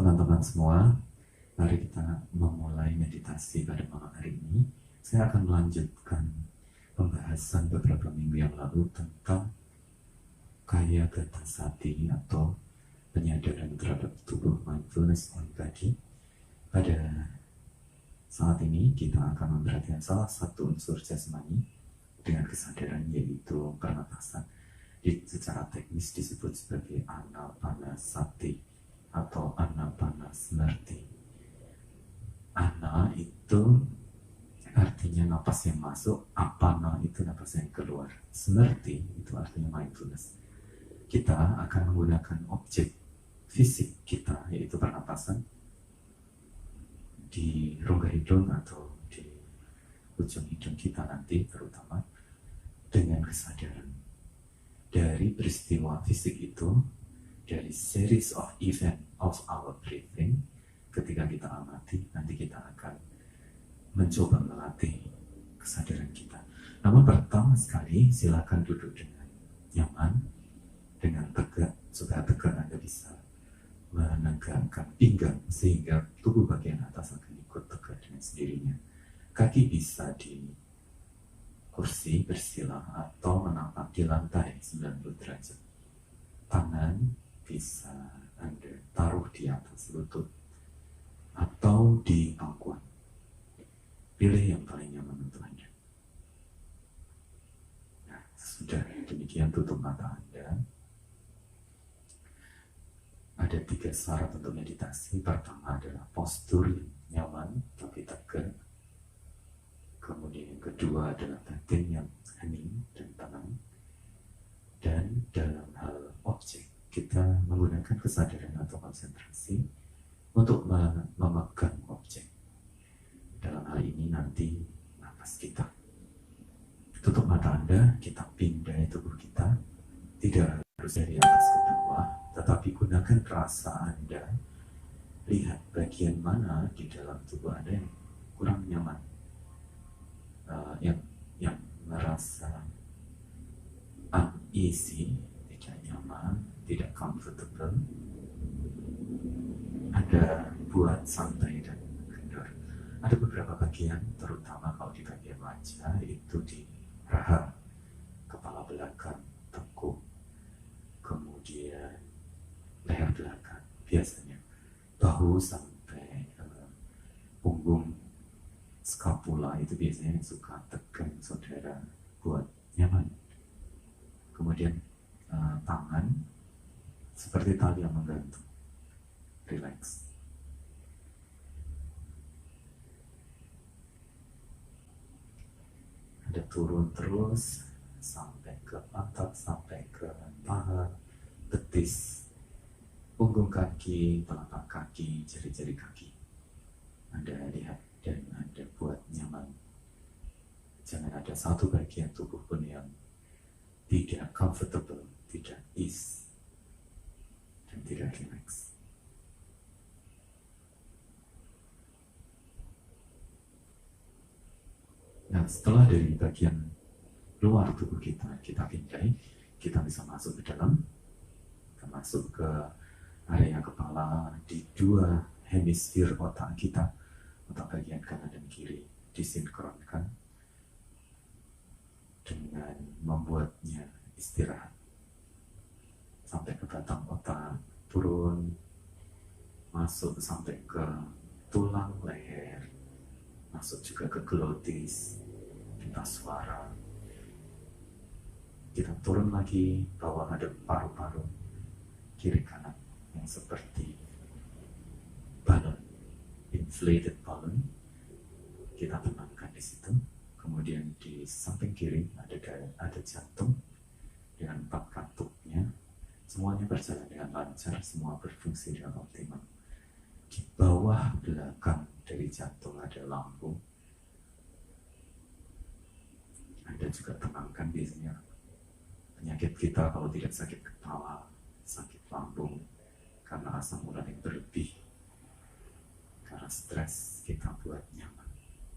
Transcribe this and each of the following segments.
teman-teman semua, mari kita memulai meditasi pada malam hari ini. Saya akan melanjutkan pembahasan beberapa minggu yang lalu tentang kaya gata sati atau penyadaran terhadap tubuh, mindfulness on body. Pada saat ini kita akan memperhatikan salah satu unsur jasmani dengan kesadaran, yaitu pernapasan. Secara teknis disebut sebagai anapanasati atau anapanasmrti. Ana itu artinya napas yang masuk, apana itu napas yang keluar, smrti itu artinya mindfulness. Kita akan menggunakan objek fisik kita, yaitu pernapasan, di rongga hidung atau di ujung hidung kita nanti, terutama dengan kesadaran dari peristiwa fisik itu, dari series of event of our breathing. Ketika kita amati, nanti kita akan mencoba melatih kesadaran kita. Namun pertama sekali, silakan duduk dengan nyaman, dengan tegak. Supaya tegak Anda bisa menegakkan pinggang, sehingga tubuh bagian atas akan ikut tegak dengan sendirinya. Kaki bisa di kursi bersila atau menapak di lantai 90 derajat. Tangan bisa Anda taruh di atas lutut atau di pangkuan. Pilih yang paling nyaman untuk Anda. Nah, sudah demikian, tutup mata Anda. Ada 3 syarat untuk meditasi. Pertama adalah postur yang nyaman tapi tegak. Kemudian yang kedua adalah batin yang hening dan tenang. Dan dalam hal objek, kita menggunakan kesadaran atau konsentrasi untuk memegang objek. Dalam hal ini nanti napas kita. Tutup mata Anda, kita pindai tubuh kita. Tidak harus dari atas ke bawah, tetapi gunakan rasa Anda. Lihat bagian mana di dalam tubuh Anda yang kurang nyaman, yang merasa uneasy, tidak nyaman, tidak comfortable. Anda buat santai dan kendor. Ada beberapa bagian, terutama kalau di bagian wajah, itu di raha, kepala belakang, tekuk, kemudian leher belakang, biasanya bahu sampai punggung, skapula itu biasanya yang suka tegang saudara, buat nyaman. Kemudian tangan seperti tali yang menggantung, relax. Ada turun terus sampai ke pantat, sampai ke paha, betis, punggung kaki, telapak kaki, jari-jari kaki. Anda lihat dan Anda buat nyaman. Jangan ada satu bagian tubuh pun yang tidak comfortable, tidak ease, dan tidak relax. Nah, setelah dari bagian luar tubuh kita pindai, kita bisa masuk ke dalam. Kita masuk ke area kepala, di 2 hemisfer otak kita, otak bagian kanan dan kiri disinkronkan dengan membuatnya istirahat sampai ke batang otak, turun masuk sampai ke tulang leher, masuk juga ke glotis, pita suara. Kita turun lagi, bawah ada paru-paru kiri kanan yang seperti balon, inflated balon. Kita tenangkan di situ. Kemudian di samping kiri ada jantung dengan 4 katupnya. Semuanya berjalan dengan lancar, semua berfungsi dengan optimal. Di bawah belakang dari jantung ada lambung. Anda juga tenangkan, biasanya penyakit kita kalau tidak sakit kepala, sakit lambung, karena asam urat yang berlebih, karena stres. Kita buat nyaman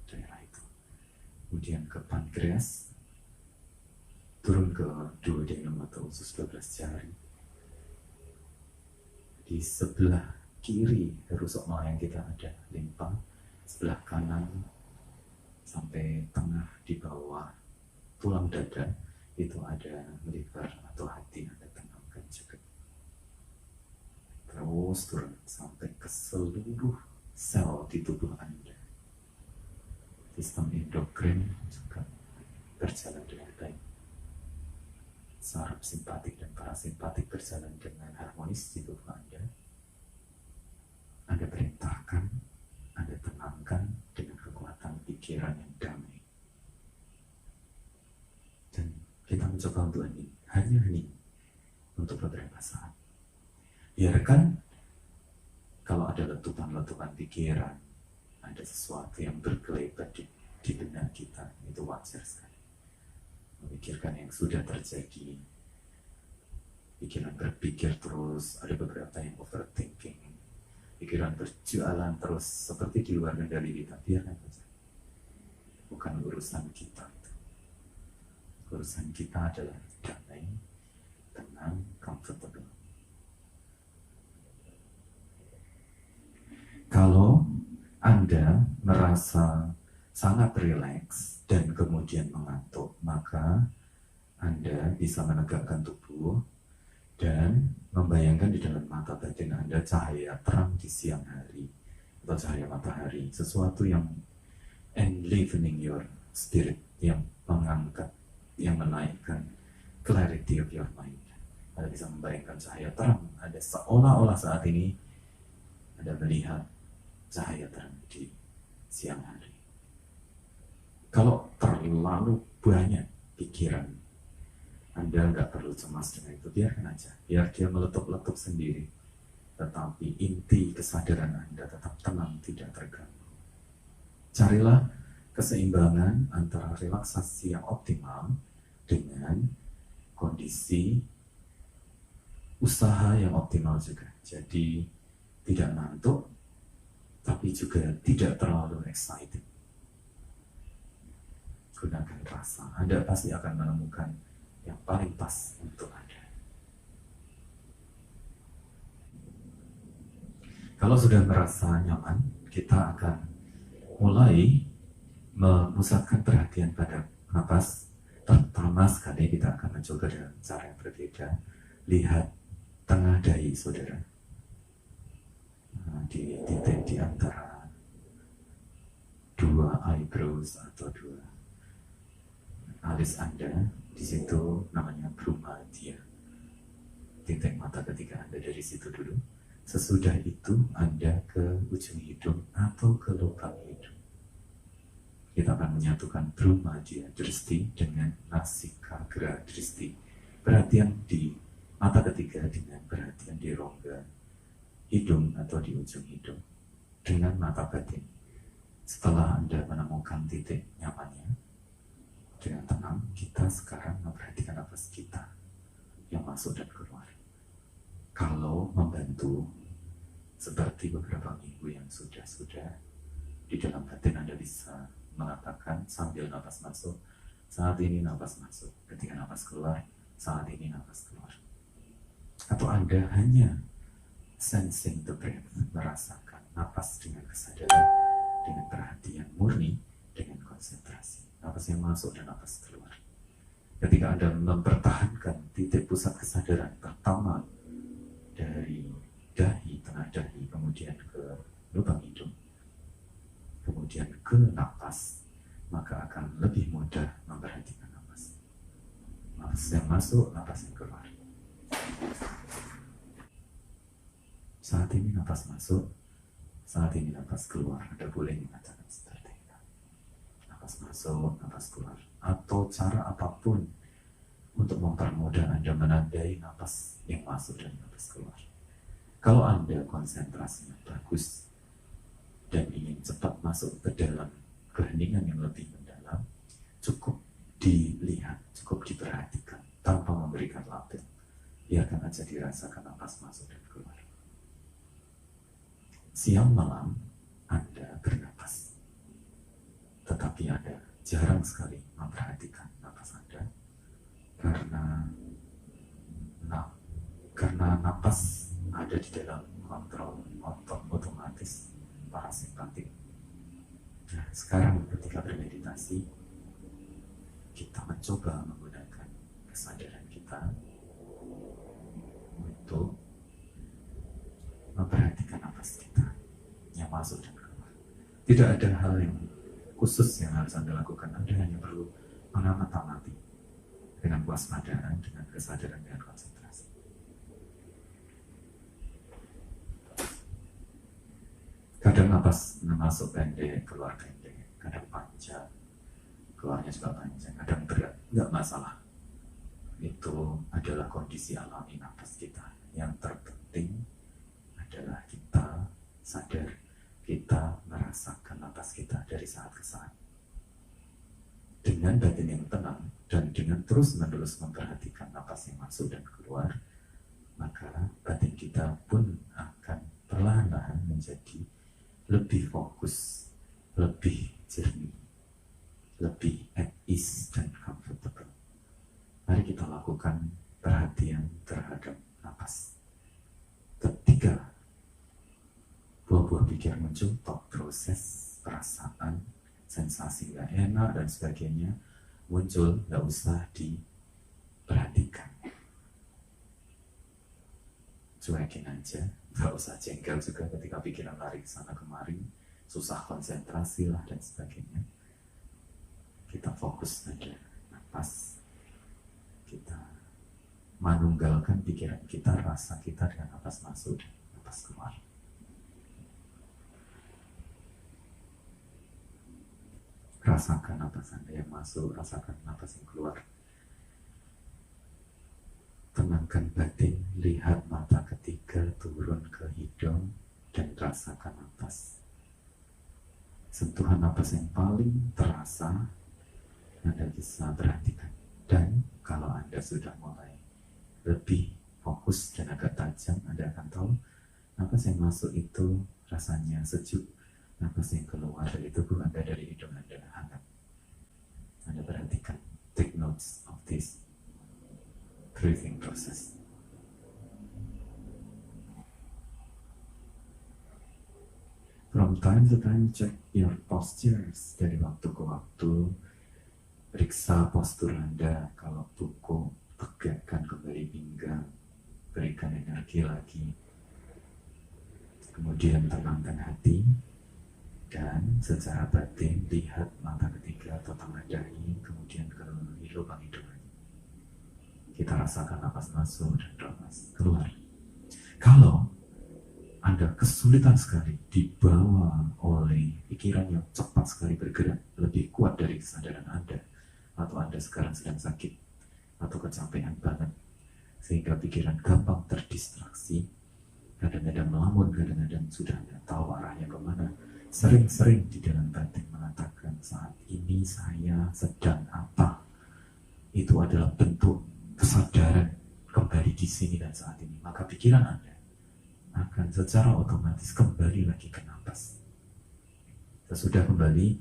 daerah itu. Kemudian ke pankreas, turun ke duodenum atau usus 12 jari. Di sebelah kiri rusuk yang kita ada limpa, sebelah kanan sampai tengah di bawah tulang dada itu ada liver atau hati Anda tenangkan juga. Terus turun sampai ke seluruh sel di tubuh Anda. Sistem endokrin juga berjalan dengan baik. Saraf simpatik dan parasimpatik berjalan dengan harmonis di tubuh Anda. Anda perintahkan, Anda tenangkan dengan kekuatan pikiran yang damai. Dan kita mencoba untuk hening, hanya hening untuk beberapa saat. Biarkan kalau ada letupan-letupan pikiran, ada sesuatu yang berkelebat di benak kita, itu wajar sekali. Memikirkan yang sudah terjadi, pikiran berpikir terus, ada beberapa yang overthinking, pikiran berjualan terus seperti di luar kendali kita, biarkan saja. Bukan urusan kita. Urusan kita adalah damai, tenang, comfortable. Kalau Anda merasa sangat rileks dan kemudian mengantuk, maka Anda bisa menegakkan tubuh dan membayangkan di dalam mata batin Anda cahaya terang di siang hari atau cahaya matahari, sesuatu yang enlivening your spirit, yang mengangkat, yang menaikkan clarity of your mind. Anda bisa membayangkan cahaya terang, Anda seolah-olah saat ini Anda melihat cahaya terang di siang hari. Kalau terlalu banyak pikiran, Anda nggak perlu cemas dengan itu, biarkan aja, biar dia meletup-letup sendiri. Tetapi inti kesadaran Anda tetap tenang, tidak terganggu. Carilah keseimbangan antara relaksasi yang optimal dengan kondisi usaha yang optimal juga. Jadi tidak ngantuk, tapi juga tidak terlalu excited. Gunakan rasa, Anda pasti akan menemukan yang paling pas untuk Anda. Kalau sudah merasa nyaman, kita akan mulai memusatkan perhatian pada napas. Pertama sekali kita akan mencoba dengan cara yang berbeda. Lihat tengah dahi saudara, di titik di antara dua eyebrows atau dua alis Anda, di situ namanya brumadia. Titik mata ketiga Anda dari situ dulu. Sesudah itu Anda ke ujung hidung atau ke lubang hidung. Kita akan menyatukan brumadia dristi dengan nasikagra dristi. Perhatian di mata ketiga dengan perhatian di rongga hidung atau di ujung hidung dengan mata batin. Setelah Anda menemukan titik nyamannya, dengan tenang, kita sekarang memperhatikan napas kita yang masuk dan keluar. Kalau membantu, seperti beberapa minggu yang sudah di dalam batin Anda bisa mengatakan sambil napas masuk, saat ini napas masuk, ketika napas keluar, saat ini napas keluar. Atau Anda hanya sensing the breath, merasakan napas dengan kesadaran, dengan perhatian murni, dengan konsentrasi. Napas yang masuk dan napas keluar. Ketika Anda mempertahankan titik pusat kesadaran pertama dari dahi, tengah dahi, kemudian ke lubang hidung, kemudian ke napas, maka akan lebih mudah memperhatikan napas. Napas yang masuk, napas yang keluar. Saat ini napas masuk, saat ini napas keluar. Anda boleh mengatakan seperti itu. Napas masuk, napas keluar. Atau cara apapun untuk mempermudah Anda menandai napas yang masuk dan napas keluar. Kalau Anda konsentrasinya bagus dan ingin cepat masuk ke dalam keheningan yang lebih mendalam, cukup dilihat, cukup diperhatikan tanpa memberikan label. Biarkan aja dirasakan napas masuk dan keluar. Siang malam Anda bernapas, tetapi Anda jarang sekali memperhatikan napas Anda karena napas ada di dalam kontrol otomatis parasimpatik. Nah, sekarang ketika bermeditasi, kita mencoba menggunakan kesadaran kita untuk memperhatikan napas kita yang masuk dan keluar. Tidak ada hal yang khusus yang harus Anda lakukan. Anda hanya perlu mengamati dengan kewaspadaan, dengan kesadaran, dengan konsentrasi. Kadang napas masuk pendek, keluar pendek, kadang panjang, keluarnya juga panjang, kadang berat, nggak masalah. Itu adalah kondisi alami napas kita. Yang terpenting adalah kita sadar, kita merasakan napas kita dari saat ke saat. Dengan batin yang tenang dan dengan terus-menerus memperhatikan napas yang masuk dan keluar, maka batin kita pun akan perlahan-lahan menjadi lebih fokus, lebih jernih, lebih at ease dan comfortable. Mari kita lakukan perhatian terhadap napas. Ketika buah-buah pikir muncul, thought proses, perasaan, sensasi gak enak dan sebagainya muncul, gak usah diperhatikan. Cuekin aja, gak usah jengkel juga ketika pikiran lari ke sana kemari, susah konsentrasi lah dan sebagainya. Kita fokus pada napas, kita manunggalkan pikiran kita, rasa kita dengan napas masuk dan napas keluar. Rasakan napas Anda yang masuk, rasakan napas yang keluar. Tenangkan batin, lihat mata ketiga turun ke hidung dan rasakan napas. Sentuhan napas yang paling terasa Anda bisa perhatikan. Dan kalau Anda sudah mulai lebih fokus dan agak tajam, Anda akan tahu napas yang masuk itu rasanya sejuk, napas yang keluar dari tubuh Anda, dari hidung Anda hangat. Anda perhatikan, take notes of this breathing process. From time to time, check your postures. Dari waktu ke waktu, periksa postur Anda. Kalau buku, tegakkan kembali pinggang, berikan energi lagi. Kemudian tenangkan hati, dan secara batin lihat mata ketiga atau tengah dahi, kemudian ke lubang hidung. Kita rasakan napas masuk dan napas keluar. Kalau Anda kesulitan sekali dibawa oleh pikiran yang cepat sekali bergerak, lebih kuat dari kesadaran Anda, atau Anda sekarang sedang sakit atau kecapean banget sehingga pikiran gampang terdistraksi, kadang-kadang melamun, kadang-kadang sudah tidak tahu arahnya kemana, sering-sering di dalam batin mengatakan, saat ini saya sedang apa? Itu adalah bentuk kesadaran kembali di sini dan saat ini. Maka pikiran Anda akan secara otomatis kembali lagi ke napas. Sesudah kembali,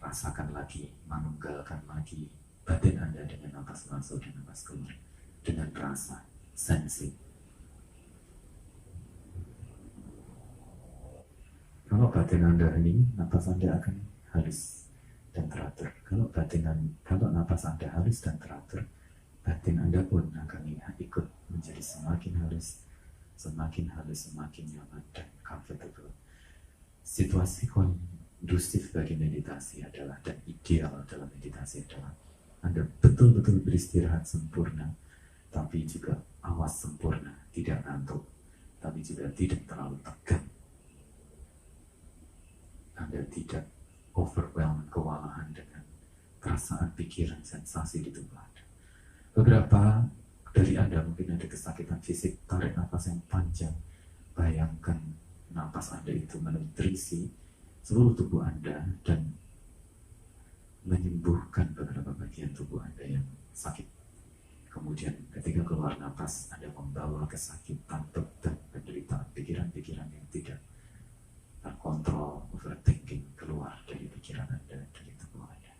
rasakan lagi, manunggalkan lagi batin Anda dengan napas masuk dan napas keluar, dengan rasa, sensing. Kalau batin Anda hening, napas Anda akan halus dan teratur. Kalau napas Anda halus dan teratur, batin Anda pun akan ikut menjadi semakin halus, semakin nyaman dan comfortable. Situasi kondusif bagi meditasi adalah, dan ideal dalam meditasi adalah, Anda betul-betul beristirahat sempurna, tapi juga awas sempurna, tidak ngantuk, tapi juga tidak terlalu tegang. Anda tidak overwhelmed, kewalahan dengan perasaan, pikiran, sensasi di tubuh Anda. Beberapa dari Anda mungkin ada kesakitan fisik, tarik nafas yang panjang. Bayangkan nafas Anda itu menutrisi seluruh tubuh Anda dan menyembuhkan beberapa bagian tubuh Anda yang sakit. Kemudian ketika keluar nafas, Anda membawa kesakitan, beban, penderitaan, pikiran-pikiran yang tidak terkontrol, overthinking, keluar dari pikiran Anda, dari tubuh Anda.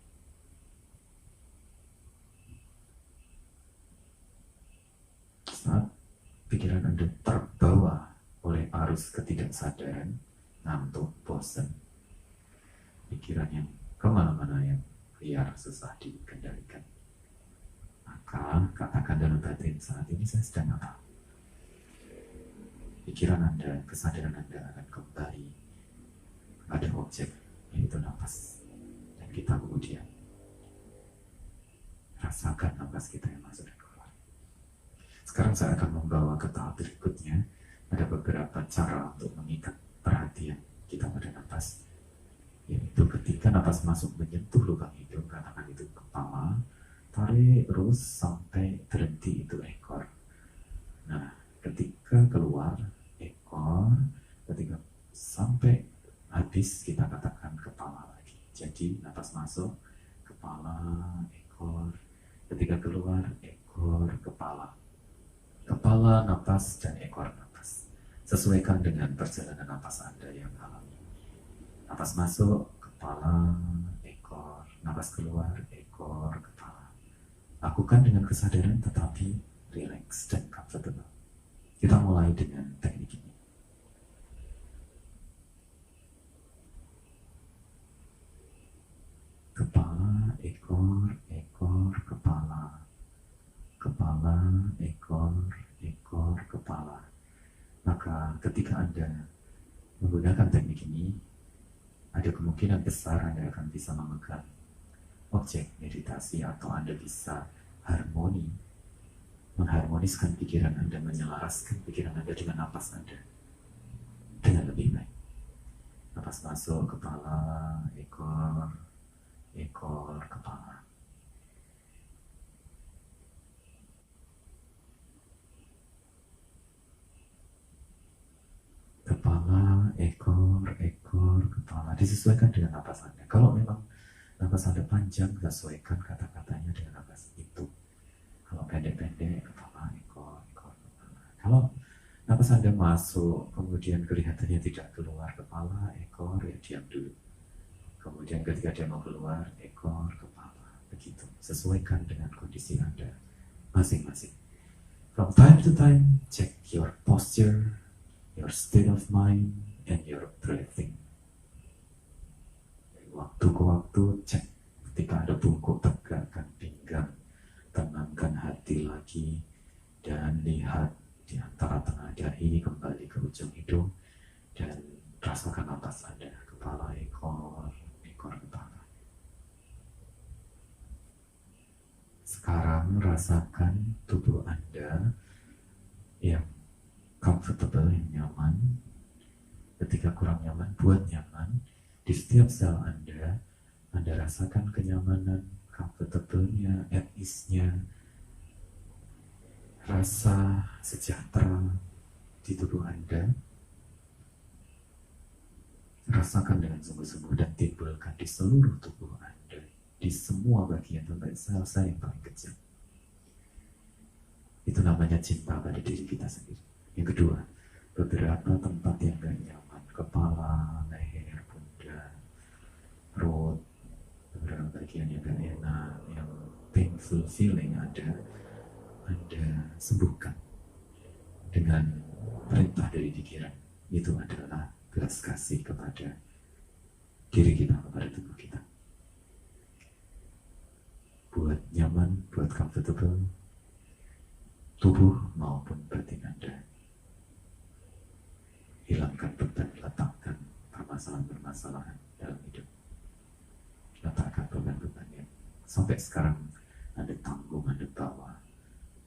Saat pikiran Anda terbawa oleh oleh arus ketidaksadaran, ngantuk, bosan, pikiran yang kemana-mana yang liar, susah dikendalikan, maka katakan dalam batin, saat ini saya sedang apa? Pikiran Anda, kesadaran Anda akan kembali pada objek, yaitu nafas. Dan kita kemudian rasakan nafas kita yang masuk dan keluar. Sekarang saya akan membawa ke tahap berikutnya. Ada beberapa cara untuk mengikat perhatian kita pada nafas, yaitu ketika nafas masuk menyentuh lubang hidung, katakan itu kepala, tarik terus sampai berhenti, itu ekor. Nah, ketika keluar ekor, ketika sampai habis kita katakan kepala lagi. Jadi nafas masuk kepala, ekor, ketika keluar ekor, kepala, kepala, nafas, dan ekor nafas. Sesuaikan dengan perjalanan nafas Anda yang alami. Nafas masuk kepala, ekor, nafas keluar ekor, kepala. Lakukan dengan kesadaran tetapi relax dan comfortable. Kita mulai dengan teknik ini. Kepala, ekor, ekor, kepala. Kepala, ekor, ekor, kepala. Maka ketika Anda menggunakan teknik ini, ada kemungkinan besar Anda akan bisa memegang objek meditasi, atau Anda bisa mengharmoniskan pikiran Anda, menyelaraskan pikiran Anda dengan napas Anda dengan lebih baik. Napas masuk kepala, ekor, ekor, kepala. Kepala, ekor, ekor, kepala. Disesuaikan dengan napas Anda. Kalau memang napas Anda panjang, sesuaikan kata-katanya dengan napas itu. Kalau pendek-pendek, kepala, ekor, ekor, kepala. Kalau napas Anda masuk, kemudian kelihatannya tidak keluar kepala, ekor, ya diam dulu. Kemudian ketika dia mau keluar, ekor, kepala. Begitu. Sesuaikan dengan kondisi Anda masing-masing. From time to time, check your posture, your state of mind, and your breathing. Dari waktu ke waktu, cek ketika ada bungkuk, tegakkan pinggang, tenangkan hati lagi, dan lihat di antara tengah dahi kembali ke ujung hidung, dan rasakan napas Anda, kepala, ekor, ekor, kepala. Sekarang rasakan tubuh Anda yang comfortable, yang nyaman. Ketika kurang nyaman, buat nyaman. Di setiap sel Anda rasakan kenyamanan, comfortable-nya, at ease-nya, rasa sejahtera di tubuh Anda. Rasakan dengan sungguh-sungguh dan timbulkan di seluruh tubuh Anda, di semua bagian sampai sel-sel yang paling kecil. Itu namanya cinta pada diri kita sendiri. Yang kedua, beberapa tempat yang gak nyaman, kepala, leher, pundak, perut, beberapa bagian yang gak enak, yang painful feeling Anda sembuhkan dengan perintah dari pikiran. Itu adalah belas kasih kepada diri kita, kepada tubuh kita. Buat nyaman, buat comfortable, tubuh maupun batin Anda. Hilangkan beban, letakkan permasalahan-permasalahan dalam hidup. Letakkan beban-beban yang sampai sekarang Anda tanggung, Anda bawa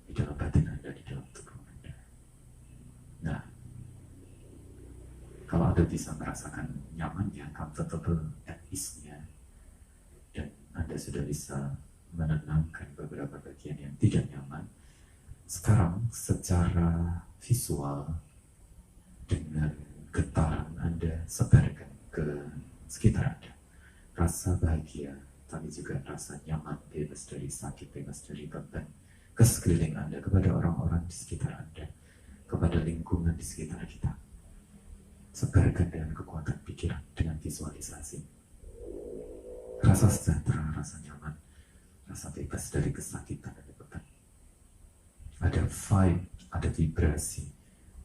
di dalam batin Anda, di dalam tubuh Anda. Nah, kalau Anda bisa merasakan nyamannya, comfortable, at ease-nya, dan Anda sudah bisa menenangkan beberapa bagian yang tidak nyaman, sekarang secara visual, dengan getaran Anda sebarkan ke sekitar Anda. Rasa bahagia, tapi juga rasa nyaman, bebas dari sakit, bebas dari beban, ke sekeliling Anda, kepada orang-orang di sekitar Anda, kepada lingkungan di sekitar kita. Sebarkan dengan kekuatan pikiran, dengan visualisasi. Rasa sejahtera, rasa nyaman, rasa bebas dari kesakitan dan beban. Ada vibe, ada vibrasi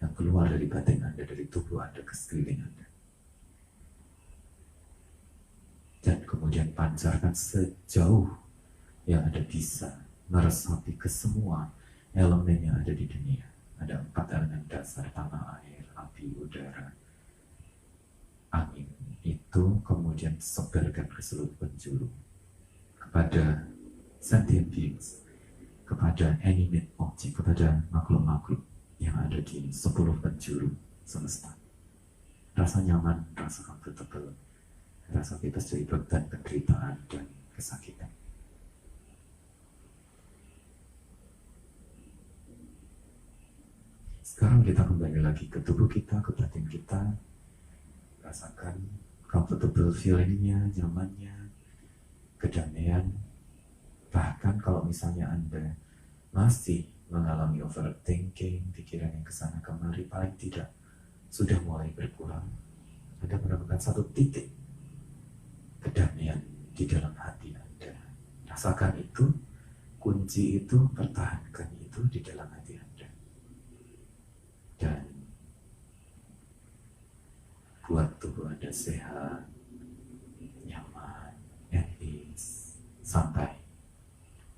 yang keluar dari batin Anda, dari tubuh Anda ke sekeliling Anda. Dan kemudian pancarkan sejauh yang Anda bisa meresapi ke semua elemen yang ada di dunia. Ada 4 elemen dasar: tanah, air, api, udara, angin. Itu kemudian sebarkan ke seluruh penjuru, kepada sentient beings, kepada animate object, kepada makhluk-makhluk yang ada di 10 penjuru semesta. Rasa nyaman, rasa comfortable, rasa bebas dari beban, penderitaan, dan kesakitan. Sekarang kita kembali lagi ke tubuh kita, ke batin kita. Rasakan comfortable feeling-nya, nyamannya, kedamaian. Bahkan kalau misalnya Anda masih mengalami overthinking, pikiran yang kesana kemari, paling tidak sudah mulai berkurang. Anda menemukan satu titik kedamaian di dalam hati Anda. Rasakan itu, kunci itu, pertahankan itu di dalam hati Anda. Dan buat tubuh Anda sehat, nyaman, at ease, santai,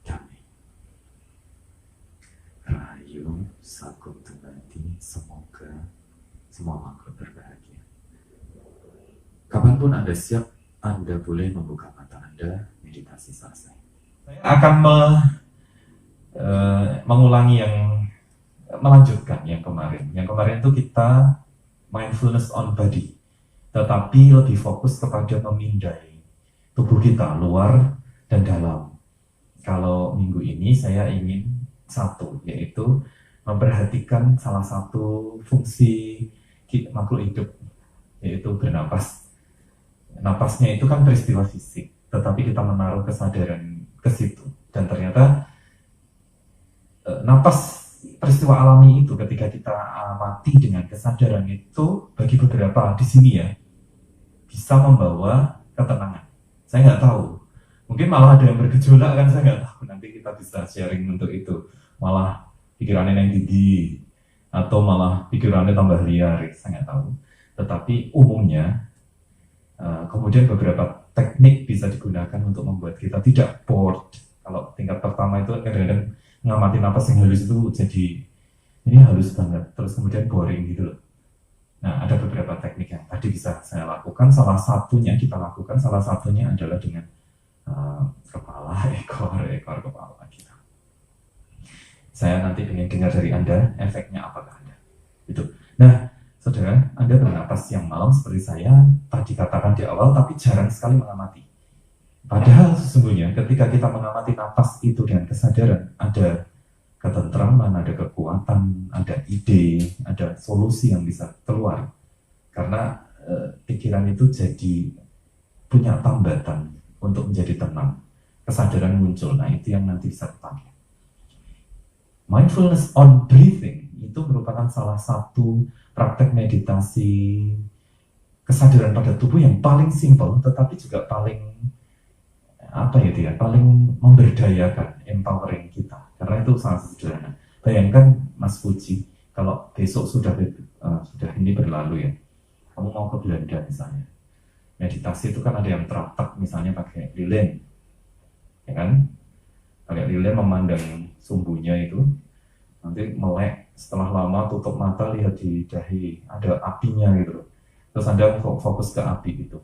damai. Rahayu Sagung Tungganti, semoga semua makhluk berbahagia. Kapanpun Anda siap, Anda boleh membuka mata Anda, meditasi selesai. Saya akan mengulangi melanjutkan yang kemarin. Yang kemarin itu kita mindfulness on body, tetapi lebih fokus kepada memindai tubuh kita, luar dan dalam. Kalau minggu ini saya ingin satu, yaitu memperhatikan salah satu fungsi makhluk hidup, yaitu bernapas. Napasnya itu kan peristiwa fisik, tetapi kita menaruh kesadaran ke situ. Dan ternyata napas peristiwa alami itu ketika kita amati dengan kesadaran itu, bagi beberapa di sini ya, bisa membawa ketenangan. Saya nggak tahu, mungkin malah ada yang bergejolak kan, saya nggak tahu. Nanti kita bisa sharing untuk itu. Malah pikirannya yang tinggi, atau malah pikirannya tambah liar, saya nggak tahu. Tetapi umumnya kemudian beberapa teknik bisa digunakan untuk membuat kita tidak bored. Kalau tingkat pertama itu kadang-kadang ngamati napas yang halus itu jadi ini halus banget, terus kemudian boring gitu loh. Nah, ada beberapa teknik yang tadi bisa saya lakukan. Salah satunya adalah dengan kepala, ekor kepala kita. Saya nanti ingin dengar dari Anda efeknya apakah ada. Itu. Nah, saudara, Anda bernapas yang malam seperti saya tadi katakan di awal, tapi jarang sekali mengamati. Padahal sesungguhnya ketika kita mengamati napas itu dengan kesadaran, ada ketentraman, ada kekuatan, ada ide, ada solusi yang bisa keluar. Karena pikiran itu jadi punya tambatan untuk menjadi tenang. Kesadaran muncul, nah itu yang nanti bisa dipakai. Mindfulness on breathing itu merupakan salah satu praktek meditasi kesadaran pada tubuh yang paling simpel, tetapi juga paling paling memberdayakan, empowering kita. Karena itu sangat sederhana. Bayangkan Mas Puji, kalau besok sudah ini berlalu ya, kamu mau ke Belanda misalnya, meditasi itu kan ada yang teratak misalnya pakai lilin, ya kan? Pakai lilin memandang sumbunya itu, nanti melek, setelah lama tutup mata lihat di dahi ada apinya gitu, terus Anda fokus ke api gitu.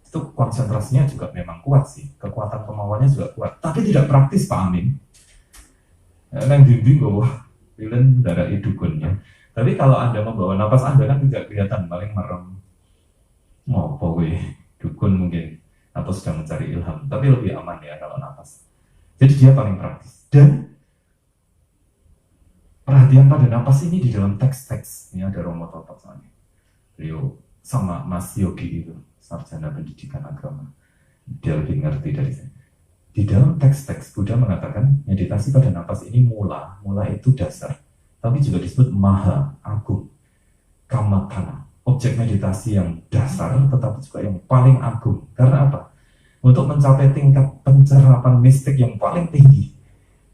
Itu konsentrasinya juga memang kuat sih, kekuatan kemauannya juga kuat, tapi tidak praktis Pak Amin. Yang bimbing bahwa lilin darah dukunnya. Tapi kalau Anda membawa napas Anda kan tidak kelihatan, paling merem. Ngopo gue, dukun mungkin, atau sedang mencari ilham. Tapi lebih aman ya kalau napas. Jadi dia paling praktis. Dan perhatian pada napas ini di dalam teks-teks. Ini ada Romo Totok soalnya. Beliau sama Mas Yogi itu, sarjana pendidikan agama. Dia lebih ngerti dari saya. Di dalam teks-teks Buddha mengatakan meditasi pada napas ini mula itu dasar, tapi juga disebut maha, agung, kamatana, objek meditasi yang dasar tetapi juga yang paling agung. Karena apa? Untuk mencapai tingkat pencerapan mistik yang paling tinggi,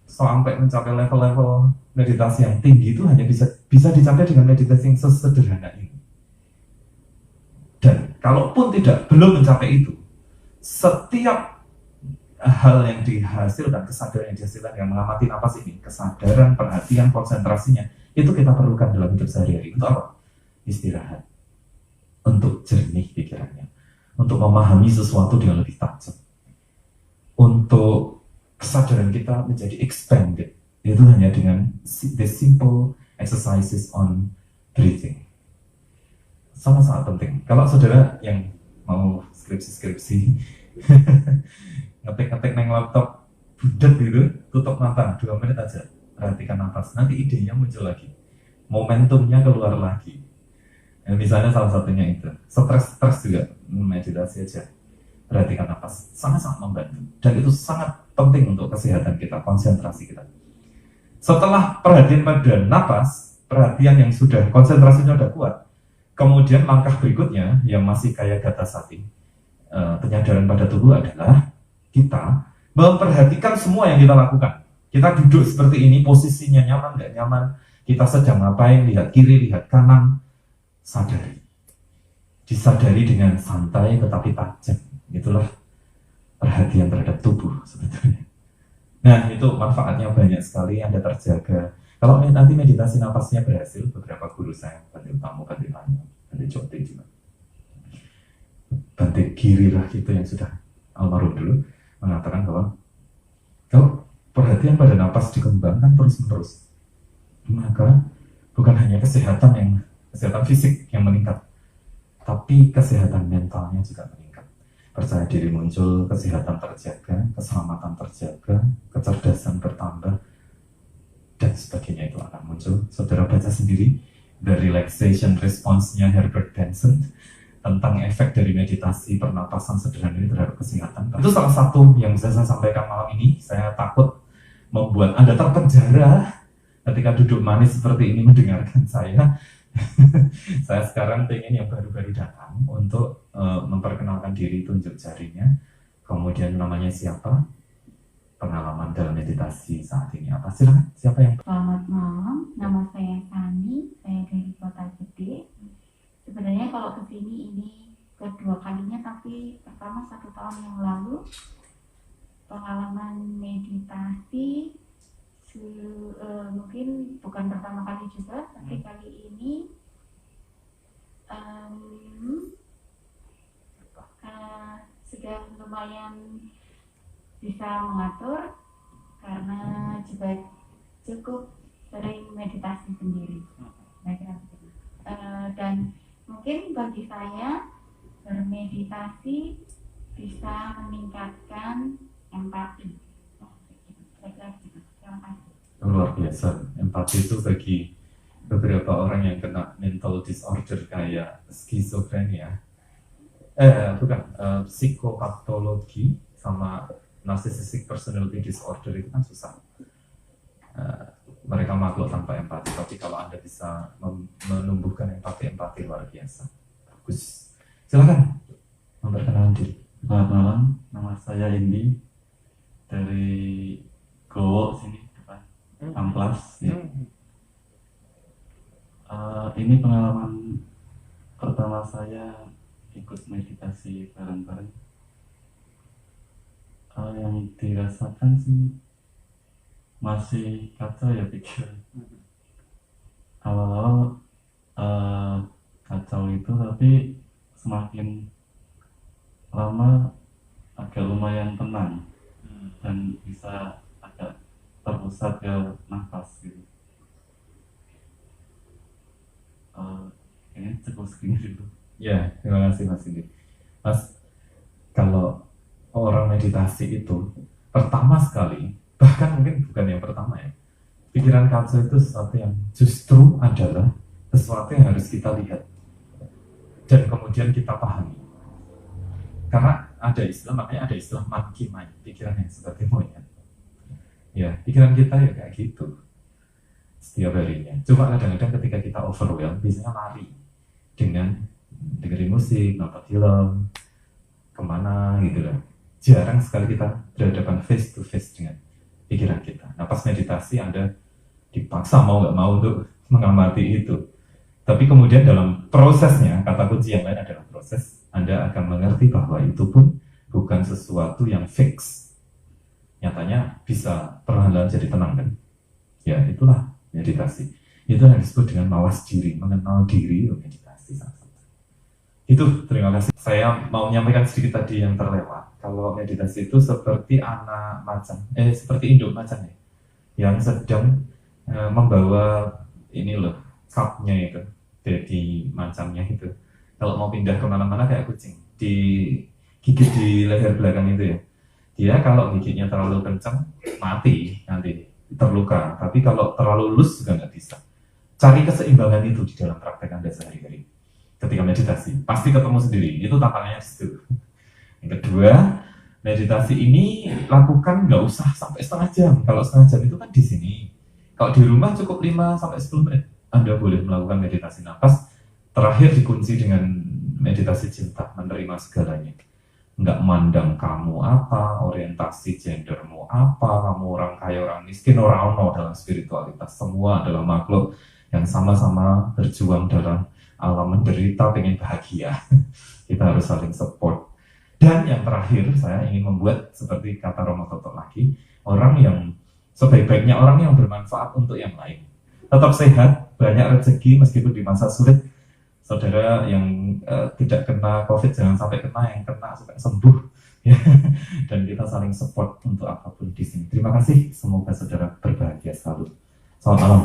sampai mencapai level-level meditasi yang tinggi itu hanya bisa dicapai dengan meditasi yang sesederhana ini. Dan kalaupun belum mencapai itu, setiap hal yang dihasilkan, kesadaran yang dihasilkan yang mengamati napas ini, kesadaran, perhatian, konsentrasinya, itu kita perlukan dalam hidup sehari-hari. Untuk apa? Istirahat, untuk jernih pikirannya, untuk memahami sesuatu dengan lebih tajam, untuk kesadaran kita menjadi expanded. Itu hanya dengan the simple exercises on breathing. Sangat-sangat penting. Kalau saudara yang mau skripsi ngetik-ngetik neng laptop budet gitu, tutup mata 2 menit aja, perhatikan nafas, nanti idenya muncul lagi, momentumnya keluar lagi. Misalnya salah satunya itu stres juga, meditasi aja, perhatikan nafas, sangat-sangat membantu. Dan itu sangat penting untuk kesehatan kita, konsentrasi kita. Setelah perhatian pada nafas, perhatian yang sudah, konsentrasinya sudah kuat, kemudian langkah berikutnya yang masih kayak Gatasati, penyadaran pada tubuh adalah kita memperhatikan semua yang kita lakukan. Kita duduk seperti ini, posisinya nyaman, nggak nyaman, kita sedang ngapain, lihat kiri, lihat kanan, sadari. Disadari dengan santai tetapi tajam. Itulah perhatian terhadap tubuh sebetulnya. Nah, itu manfaatnya banyak sekali, Anda terjaga. Kalau nanti meditasi nafasnya berhasil, beberapa guru saya, Bante Utamo, Bante Lanyo, Bante Jokti juga, Bante Giri lah gitu yang sudah almarhum dulu, mengatakan bahwa kalau perhatian pada nafas dikembangkan terus-menerus, maka bukan hanya kesehatan fisik yang meningkat, tapi kesehatan mentalnya juga meningkat. Percaya diri muncul, kesehatan terjaga, keselamatan terjaga, kecerdasan bertambah, dan sebagainya itu akan muncul. Saudara baca sendiri The Relaxation Response-nya Herbert Benson tentang efek dari meditasi pernapasan sederhana ini terhadap kesehatan. Itu salah satu yang bisa saya sampaikan malam ini. Saya takut membuat Anda terpenjara ketika duduk manis seperti ini mendengarkan saya. Saya sekarang pengen yang baru-baru datang untuk memperkenalkan diri, tunjuk jarinya, kemudian namanya siapa, pengalaman dalam meditasi saat ini apa. Silakan, siapa yang... Selamat malam, nama saya Sani, saya dari Kota Gede. Sebenarnya kalau kesini ini kedua kalinya, tapi pertama 1 tahun yang lalu. Pengalaman meditasi mungkin bukan pertama kali juga, tapi kali ini sudah lumayan bisa mengatur karena juga cukup sering meditasi sendiri. Dan mungkin bagi saya bermeditasi bisa meningkatkan empati. Terima kasih. Luar biasa. Empati itu bagi beberapa orang yang kena mental disorder kayak skizofrenia, psikopatologi sama narcissistic personality disorder itu kan susah. Mereka makhluk tanpa empati, tapi kalau Anda bisa menumbuhkan empati luar biasa. Bagus. Silakan memperkenalkan diri. Selamat malam, nama saya Indi dari Gowo sini depan Amplas. Ya. Ini pengalaman pertama saya ikut meditasi bareng-bareng. Yang dirasakan sih masih kacau ya pikir. Awal-awal kacau itu, tapi semakin lama agak lumayan tenang dan bisa agak terpusat ke nafas gitu. Kayaknya cukup segini dulu. Ya, terima kasih Mas Indi. Mas, kalau orang meditasi itu pertama sekali, bahkan mungkin bukan yang pertama ya, pikiran kacau itu sesuatu yang justru adalah sesuatu yang harus kita lihat dan kemudian kita pahami. Karena ada istilah, makanya ada istilah monkey mind, pikiran yang seperti monyet. Ya, pikiran kita ya kayak gitu setiap harinya. Cuma kadang-kadang ketika kita overwhelmed, biasanya lari dengan dengerin musik, nonton film, kemana gitu lah. Jarang sekali kita berhadapan face to face dengan pikiran kita. Nah pas meditasi Anda dipaksa mau nggak mau untuk mengamati itu. Tapi kemudian dalam prosesnya, kata kunci yang lain adalah proses, Anda akan mengerti bahwa itu pun bukan sesuatu yang fix. Nyatanya bisa perlahan-lahan jadi tenang kan? Ya itulah meditasi. Itu yang disebut dengan mawas diri, mengenal diri, meditasi. Itu terima kasih. Saya mau menyampaikan sedikit tadi yang terlewat. Kalau meditasi itu seperti anak macan, seperti induk macan ya, yang sedang membawa ini loh, cupnya itu, jadi macannya itu. Kalau mau pindah kemana-mana kayak kucing, digigit di leher belakang itu ya. Dia kalau gigitnya terlalu kencang, mati nanti, terluka. Tapi kalau terlalu loose juga nggak bisa. Cari keseimbangan itu di dalam praktek Anda sehari-hari. Ketika meditasi, pasti ketemu sendiri. Itu tantangannya di situ. Yang kedua, meditasi ini lakukan nggak usah sampai setengah jam. Kalau setengah jam itu kan di sini. Kalau di rumah cukup 5-10 menit. Anda boleh melakukan meditasi nafas. Terakhir dikunci dengan meditasi cinta, menerima segalanya. Nggak mandang kamu apa, orientasi gendermu apa, kamu orang kaya, orang miskin, orang dalam spiritualitas. Semua adalah makhluk yang sama-sama berjuang dalam alam menderita, pengen bahagia. Kita harus saling support. Dan yang terakhir, saya ingin membuat seperti kata Romo Toto lagi, orang yang sebaik-baiknya orang yang bermanfaat untuk yang lain. Tetap sehat, banyak rezeki meskipun di masa sulit. Saudara yang tidak kena COVID jangan sampai kena, yang kena sampai sembuh. Dan kita saling support untuk apapun di sini. Terima kasih, semoga saudara berbahagia selalu. Selamat malam.